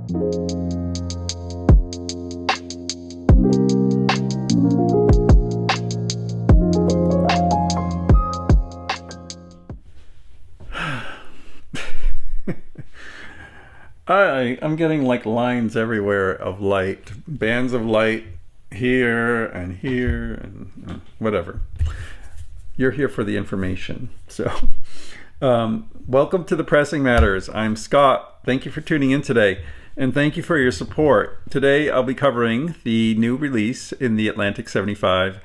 I'm getting like lines everywhere of light, bands of light here and whatever. You're here for the information. So welcome to the Pressing Matters. I'm Scott. Thank you for tuning in today, and thank you for your support. Today I'll be covering the new release in the Atlantic 75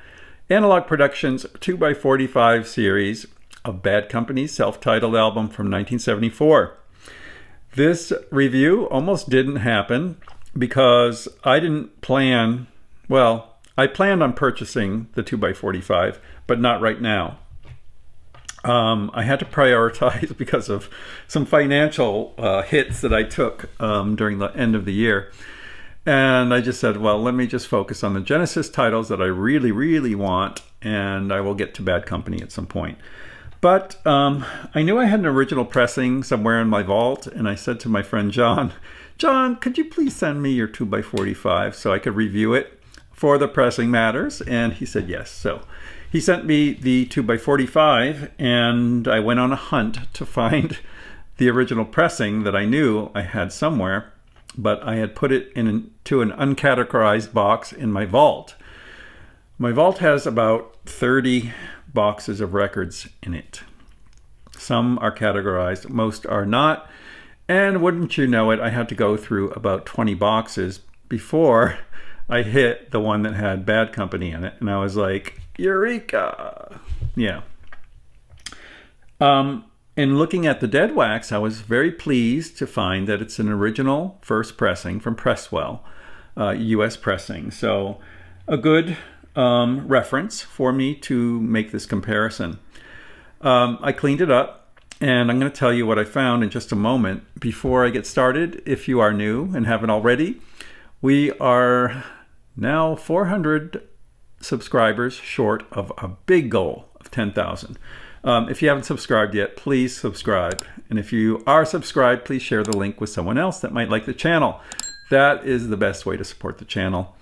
Analogue Productions 2x45 series of Bad Company's self-titled album from 1974. This review almost didn't happen because I didn't plan, well, I planned on purchasing the 2x45, but not right now. I had to prioritize because of some financial hits that I took during the end of the year. And I just said, well, let me just focus on the Genesis titles that I really, really want, and I will get to Bad Company at some point. But I knew I had an original pressing somewhere in my vault, and I said to my friend John, could you please send me your 2x45 so I could review it for the Pressing Matters? And he said yes. So he sent me the 2x45, and I went on a hunt to find the original pressing that I knew I had somewhere, but I had put it into an uncategorized box in my vault. My vault has about 30 boxes of records in it. Some are categorized, most are not, and wouldn't you know it, I had to go through about 20 boxes before I hit the one that had Bad Company in it, and I was like, Eureka! Yeah. In looking at the dead wax, I was very pleased to find that it's an original first pressing from Presswell, US pressing. So a good reference for me to make this comparison. I cleaned it up, and I'm going to tell you what I found in just a moment. Before I get started, if you are new and haven't already, we are now 400 subscribers short of a big goal of 10,000. If you haven't subscribed yet, please subscribe. And if you are subscribed, please share the link with someone else that might like the channel. That is the best way to support the channel.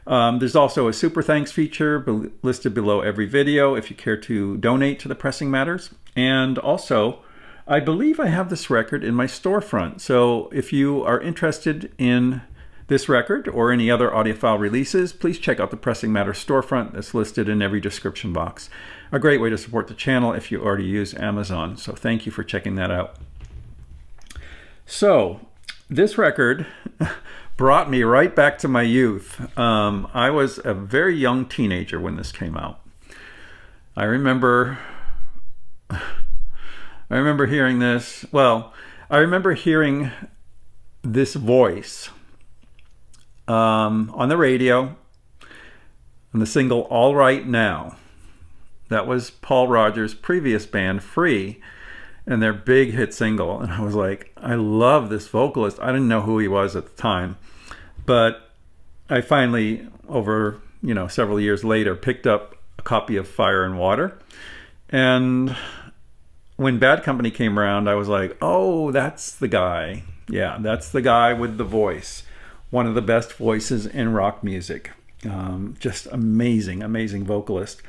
There's also a super thanks feature listed below every video if you care to donate to the Pressing Matters. And also, I believe I have this record in my storefront. So if you are interested in this record or any other audiophile releases, please check out the Pressing Matters storefront that's listed in every description box. A great way to support the channel if you already use Amazon. So thank you for checking that out. So this record brought me right back to my youth. I was a very young teenager when this came out. I remember hearing this. Well, I remember hearing this voice on the radio on the single All Right Now. That was Paul Rodgers' previous band, Free, and their big hit single. And I was like, I love this vocalist. I didn't know who he was at the time. But I finally, over several years later, picked up a copy of Fire and Water. And when Bad Company came around, I was like, oh, that's the guy. Yeah, that's the guy with the voice. One of the best voices in rock music. Just amazing, amazing vocalist.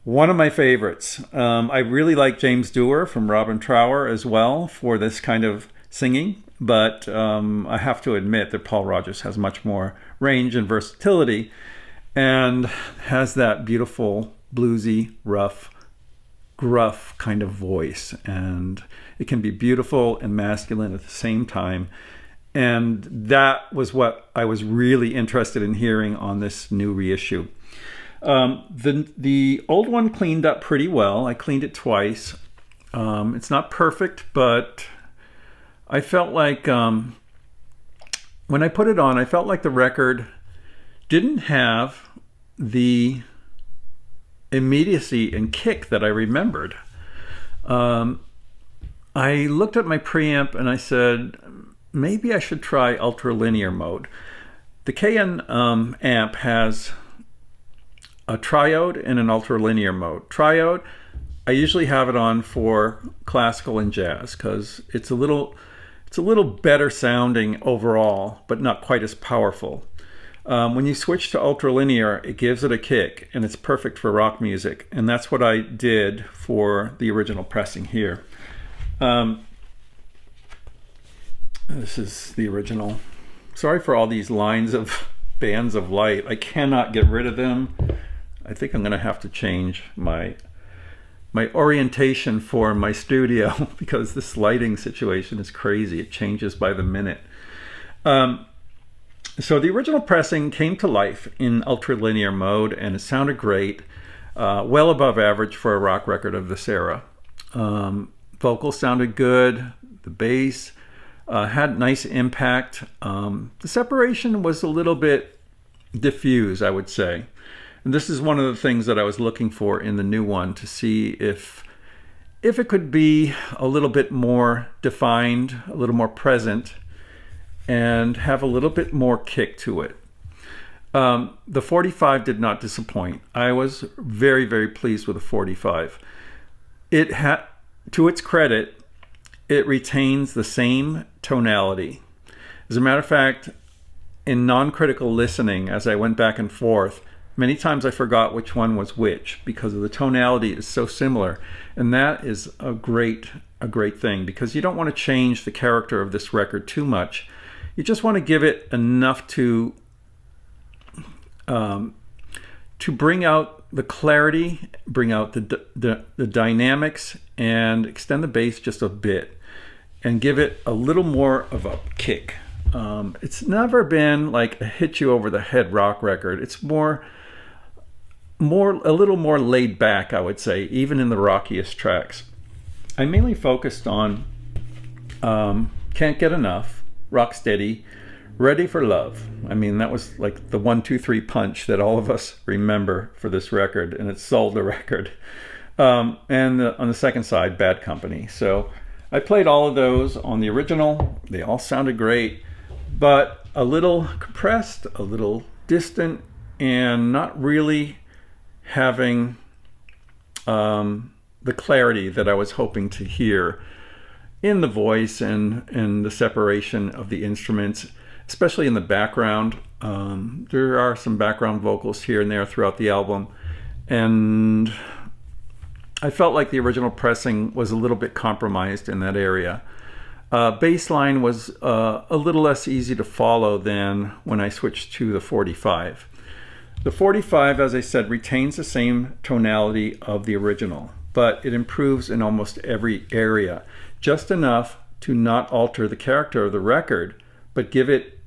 One of my favorites. I really like James Dewar from Robin Trower as well for this kind of singing. But I have to admit that Paul Rodgers has much more range and versatility and has that beautiful, bluesy, rough, gruff kind of voice. And it can be beautiful and masculine at the same time. And that was what I was really interested in hearing on this new reissue. The old one cleaned up pretty well. I cleaned it twice. It's not perfect, but I felt like when I put it on, I felt like the record didn't have the immediacy and kick that I remembered. I looked at my preamp and I said, maybe I should try ultralinear mode. The KN amp has a triode and an ultralinear mode. Triode, I usually have it on for classical and jazz because it's a little It's a little better sounding overall, but not quite as powerful. When you switch to ultralinear, it gives it a kick, and it's perfect for rock music. And that's what I did for the original pressing here. This is the original. Sorry for all these lines of bands of light. I cannot get rid of them. I think I'm going to have to change my orientation for my studio because this lighting situation is crazy. It changes by the minute. So the original pressing came to life in ultralinear mode, and it sounded great, well above average for a rock record of this era. Vocals sounded good. The bass had nice impact. The separation was a little bit diffuse, I would say. And this is one of the things that I was looking for in the new one, to see if it could be a little bit more defined, a little more present, and have a little bit more kick to it. The 45 did not disappoint. I was very, very pleased with the 45. It had, to its credit, it retains the same tonality. As a matter of fact, in non-critical listening, as I went back and forth, many times I forgot which one was which because of the tonality is so similar. And that is a great thing, because you don't want to change the character of this record too much. You just want to give it enough to bring out the clarity, bring out the dynamics, and extend the bass just a bit, and give it a little more of a kick. It's never been like a hit you over the head rock record. It's a little more laid back, I would say, even in the rockiest tracks. I mainly focused on Can't Get Enough, Rock Steady, Ready for Love. I mean, that was like the 1, 2, 3 punch that all of us remember for this record, and it sold the record. And on the second side, Bad Company. So I played all of those on the original. They all sounded great, but a little compressed, a little distant, and not really having the clarity that I was hoping to hear in the voice and the separation of the instruments, especially in the background. There are some background vocals here and there throughout the album, and I felt like the original pressing was a little bit compromised in that area. Bass line was a little less easy to follow than when I switched to the 45. The 45, as I said, retains the same tonality of the original, but it improves in almost every area, just enough to not alter the character of the record, but give it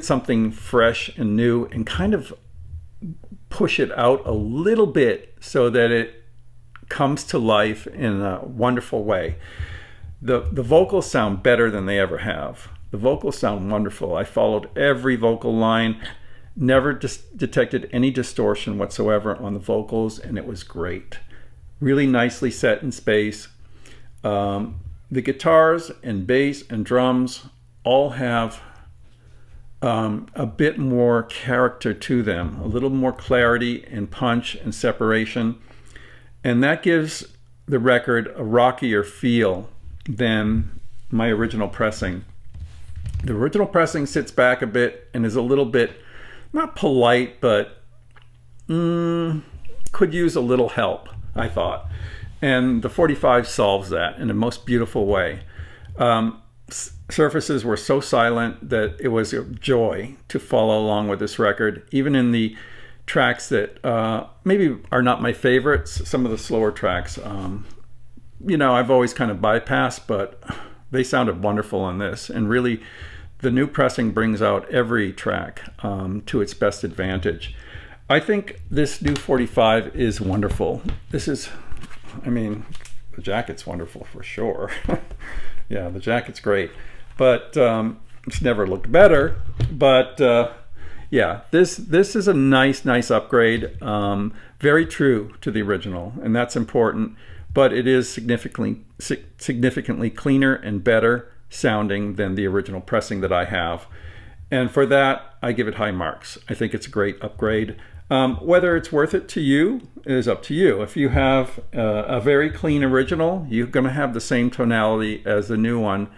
something fresh and new, and kind of push it out a little bit so that it comes to life in a wonderful way. The vocals sound better than they ever have. The vocals sound wonderful. I followed every vocal line, never detected any distortion whatsoever on the vocals, and it was great. Really nicely set in space. The guitars and bass and drums all have a bit more character to them, a little more clarity and punch and separation, and that gives the record a rockier feel than my original pressing. The original pressing sits back a bit and is a little bit, not polite, but could use a little help, I thought. And the 45 solves that in a most beautiful way. Surfaces were so silent that it was a joy to follow along with this record, even in the tracks that maybe are not my favorites. Some of the slower tracks, I've always kind of bypassed, but they sounded wonderful on this. And really, the new pressing brings out every track to its best advantage. I think this new 45 is wonderful. The jacket's wonderful for sure. Yeah, the jacket's great, but it's never looked better. But yeah, this is a nice upgrade. Very true to the original, and that's important. But it is significantly cleaner and better sounding than the original pressing that I have. And for that, I give it high marks. I think it's a great upgrade. Whether it's worth it to you is up to you. If you have a very clean original, you're going to have the same tonality as the new one.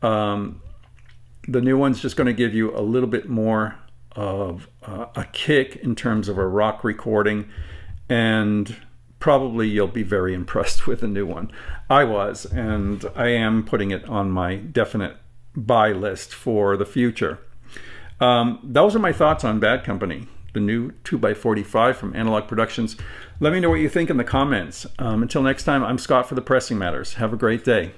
The new one's just going to give you a little bit more of a kick in terms of a rock recording, and probably you'll be very impressed with the new one. I was, and I am putting it on my definite buy list for the future. Those are my thoughts on Bad Company, the new 2x45 from Analogue Productions. Let me know what you think in the comments. Until next time, I'm Scott for the Pressing Matters. Have a great day.